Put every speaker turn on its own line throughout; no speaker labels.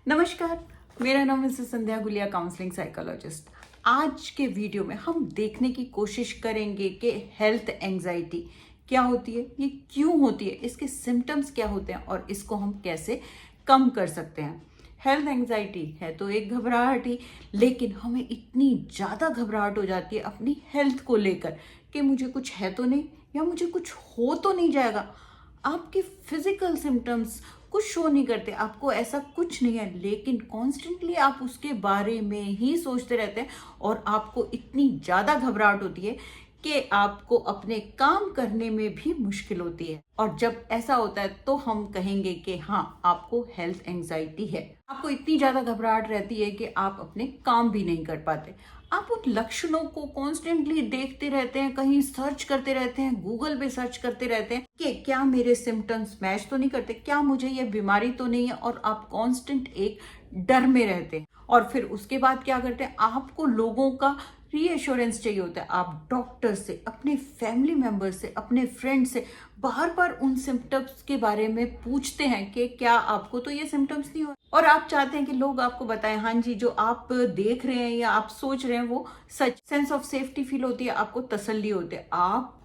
नमस्कार, मेरा नाम है संध्या गुलिया, काउंसलिंग साइकोलॉजिस्ट। आज के वीडियो में हम देखने की कोशिश करेंगे कि हेल्थ एंजाइटी क्या होती है, ये क्यों होती है, इसके सिम्टम्स क्या होते हैं और इसको हम कैसे कम कर सकते हैं। हेल्थ एंजाइटी है तो एक घबराहट ही, लेकिन हमें इतनी ज़्यादा घबराहट हो जाती है अपनी हेल्थ को लेकर कि मुझे कुछ है तो नहीं या मुझे कुछ हो तो नहीं जाएगा। आपके फिजिकल सिम्टम्स कुछ शो नहीं करते, आपको ऐसा कुछ नहीं है, लेकिन कॉन्स्टेंटली आप उसके बारे में ही सोचते रहते हैं और आपको इतनी ज़्यादा घबराहट होती है कि आपको अपने काम करने में भी मुश्किल होती है। और जब ऐसा होता है तो हम कहेंगे कि हाँ, आपको हेल्थ एंजाइटी है। आपको इतनी ज़्यादा घबराहट रहती है कि आप अपने काम भी नहीं कर पाते। आप उन लक्षणों को कॉन्स्टेंटली देखते रहते हैं, कहीं सर्च करते रहते हैं, गूगल पे सर्च करते रहते हैं कि क्या मेरे सिम्टम्स मैच तो नहीं करते, क्या मुझे ये बीमारी तो नहीं है, और आप कांस्टेंट एक डर में रहते हैं। और फिर उसके बाद क्या करते हैं, आपको लोगों का रीएश्योरेंस चाहिए होता है। आप डॉक्टर से, अपने फैमिली मेंबर से, अपने फ्रेंड से बार बार उन सिम्टम्स के बारे में पूछते हैं कि क्या आपको तो ये सिम्टम्स नहीं हो, और आप चाहते हैं कि लोग आपको बताएं हाँ जी, जो आप देख रहे हैं या आप सोच रहे हैं वो सच। सेंस ऑफ सेफ्टी फील होती है, आपको तसल्ली होती है, आप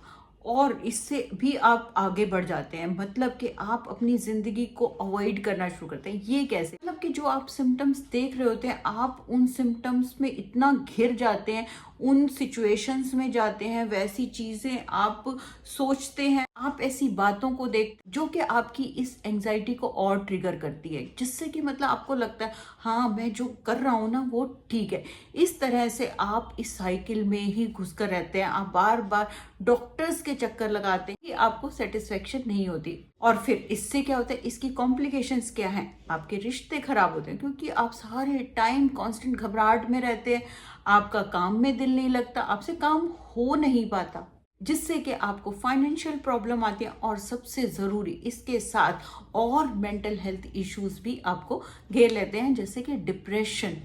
और इससे भी आप आगे बढ़ जाते हैं। मतलब कि आप अपनी जिंदगी को अवॉइड करना शुरू करते हैं। ये कैसे? मतलब कि जो आप सिम्टम्स देख रहे होते हैं, आप उन सिम्टम्स में इतना घिर जाते हैं, उन सिचुएशंस में जाते हैं, वैसी चीजें आप सोचते हैं, आप ऐसी बातों को देख जो कि आपकी इस एंजाइटी को और ट्रिगर करती है, जिससे कि मतलब आपको लगता है हाँ, मैं जो कर रहा हूँ ना वो ठीक है। इस तरह से आप इस साइकिल में ही घुसकर रहते हैं। आप बार बार डॉक्टर्स के चक्कर लगाते हैं कि आपको सेटिस्फेक्शन नहीं होती। और फिर इससे क्या होता है, इसकी कॉम्प्लिकेशंस क्या हैं? आपके रिश्ते खराब होते हैं, क्योंकि आप सारे टाइम कांस्टेंट घबराहट में रहते हैं, आपका काम में दिल नहीं लगता, आपसे काम हो नहीं पाता, जिससे कि आपको फाइनेंशियल प्रॉब्लम आती है, और सबसे ज़रूरी इसके साथ और मेंटल हेल्थ इश्यूज भी आपको घेर लेते हैं, जैसे कि डिप्रेशन।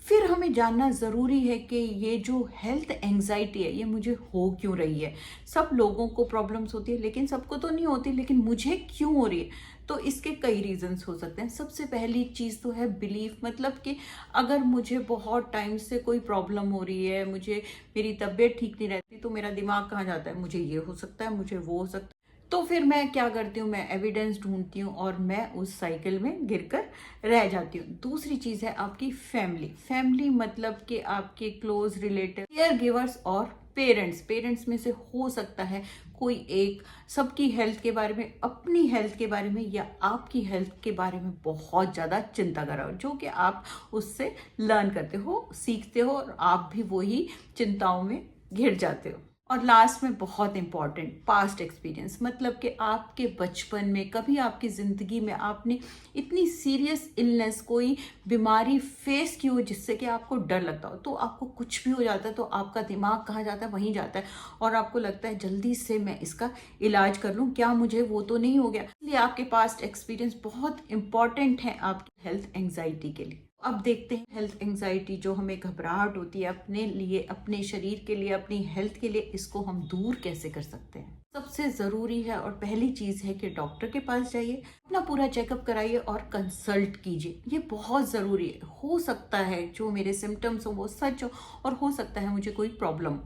फिर हमें जानना ज़रूरी है कि ये जो हेल्थ एंजाइटी है ये मुझे हो क्यों रही है। सब लोगों को प्रॉब्लम्स होती है, लेकिन सबको तो नहीं होती, लेकिन मुझे क्यों हो रही है? तो इसके कई रीजंस हो सकते हैं। सबसे पहली चीज़ तो है बिलीफ। मतलब कि अगर मुझे बहुत टाइम से कोई प्रॉब्लम हो रही है, मुझे मेरी तबीयत ठीक नहीं रहती, तो मेरा दिमाग कहाँ जाता है, मुझे ये हो सकता है, मुझे वो हो सकता है। तो फिर मैं क्या करती हूँ, मैं एविडेंस ढूंढती हूँ और मैं उस साइकिल में गिरकर रह जाती हूँ। दूसरी चीज़ है आपकी फैमिली। फैमिली मतलब कि आपके क्लोज रिलेटिव, केयर गिवर्स और पेरेंट्स। पेरेंट्स में से हो सकता है कोई एक सबकी हेल्थ के बारे में, अपनी हेल्थ के बारे में या आपकी हेल्थ के बारे में बहुत ज़्यादा चिंता कर रहा हो, जो कि आप उससे लर्न करते हो, सीखते हो, और आप भी वही चिंताओं में घिर जाते हो। और लास्ट में बहुत इंपॉर्टेंट, पास्ट एक्सपीरियंस। मतलब कि आपके बचपन में कभी आपकी ज़िंदगी में आपने इतनी सीरियस इलनेस, कोई बीमारी फेस की हो जिससे कि आपको डर लगता हो। तो आपको कुछ भी हो जाता है तो आपका दिमाग कहाँ जाता है, वहीं जाता है, और आपको लगता है जल्दी से मैं इसका इलाज कर लूँ, क्या मुझे वो तो नहीं हो गया। इसलिए आपके पास्ट एक्सपीरियंस बहुत इंपॉर्टेंट है आपकी हेल्थ एंजाइटी के लिए। अब देखते हैं हेल्थ एंजाइटी जो हमें घबराहट होती है अपने लिए, अपने शरीर के लिए, अपनी हेल्थ के लिए, इसको हम दूर कैसे कर सकते हैं। सबसे ज़रूरी है और पहली चीज़ है कि डॉक्टर के पास जाइए, अपना पूरा चेकअप कराइए और कंसल्ट कीजिए। ये बहुत ज़रूरी है। हो सकता है जो मेरे सिम्टम्स हो वो सच हो, और हो सकता है मुझे कोई प्रॉब्लम।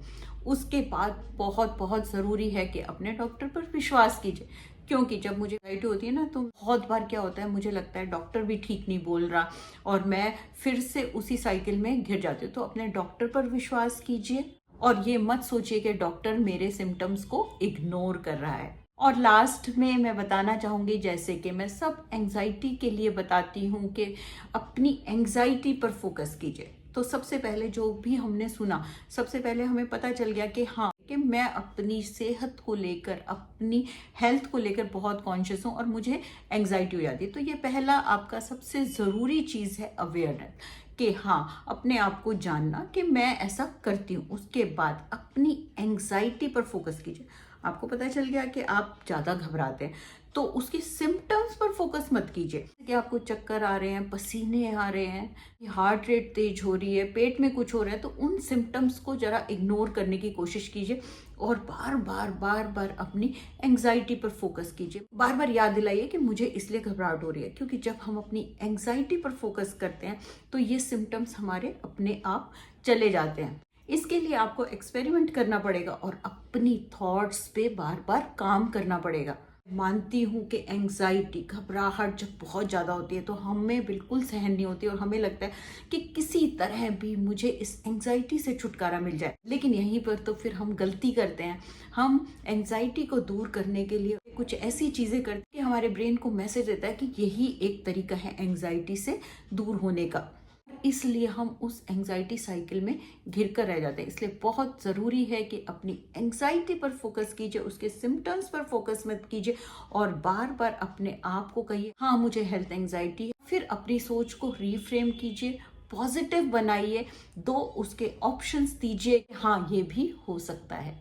उसके बाद बहुत बहुत ज़रूरी है कि अपने डॉक्टर पर विश्वास कीजिए, क्योंकि जब मुझे एंजाइटी होती है ना, तो बहुत बार क्या होता है, मुझे लगता है डॉक्टर भी ठीक नहीं बोल रहा, और मैं फिर से उसी साइकिल में घिर जाती हूँ। तो अपने डॉक्टर पर विश्वास कीजिए, और ये मत सोचिए कि डॉक्टर मेरे सिम्टम्स को इग्नोर कर रहा है। और लास्ट में मैं बताना चाहूँगी, जैसे कि मैं सब एंजाइटी के लिए बताती हूँ, कि अपनी एंजाइटी पर फोकस कीजिए। तो सबसे पहले जो भी हमने सुना, सबसे पहले हमें पता चल गया कि हाँ, कि मैं अपनी सेहत को लेकर, अपनी हेल्थ को लेकर बहुत कॉन्शियस हूँ और मुझे एंजाइटी हो जाती है। तो ये पहला आपका सबसे ज़रूरी चीज़ है अवेयरनेस, कि हाँ, अपने आप को जानना कि मैं ऐसा करती हूँ। उसके बाद अपनी एंजाइटी पर फोकस कीजिए। आपको पता चल गया कि आप ज़्यादा घबराते हैं, तो उसके सिम्टम्स पर फोकस मत कीजिए कि आपको चक्कर आ रहे हैं, पसीने आ रहे हैं, हार्ट रेट तेज हो रही है, पेट में कुछ हो रहा है। तो उन सिम्टम्स को जरा इग्नोर करने की कोशिश कीजिए। और बार बार अपनी एंजाइटी पर फोकस कीजिए। बार बार याद दिलाइए कि मुझे इसलिए घबराहट हो रही है, क्योंकि जब हम अपनी एंजाइटी पर फोकस करते हैं तो ये सिम्टम्स हमारे अपने आप चले जाते हैं। इसके लिए आपको एक्सपेरिमेंट करना पड़ेगा और अपनी थॉट्स पे बार बार काम करना पड़ेगा। मानती हूँ कि एंजाइटी, घबराहट जब बहुत ज़्यादा होती है तो हमें बिल्कुल सहन नहीं होती और हमें लगता है कि किसी तरह भी मुझे इस एंजाइटी से छुटकारा मिल जाए। लेकिन यहीं पर तो फिर हम गलती करते हैं। हम एंजाइटी को दूर करने के लिए कुछ ऐसी चीज़ें करते हैं कि हमारे ब्रेन को मैसेज देता है कि यही एक तरीका है एंजाइटी से दूर होने का। इसलिए हम उस एंजाइटी साइकिल में घिर कर रह जाते हैं। इसलिए बहुत ज़रूरी है कि अपनी एंजाइटी पर फोकस कीजिए, उसके सिम्टम्स पर फोकस मत कीजिए और बार बार अपने आप को कहिए हाँ मुझे हेल्थ एंजाइटी है। फिर अपनी सोच को रीफ्रेम कीजिए, पॉजिटिव बनाइए, दो उसके ऑप्शंस दीजिए, हाँ ये भी हो सकता है।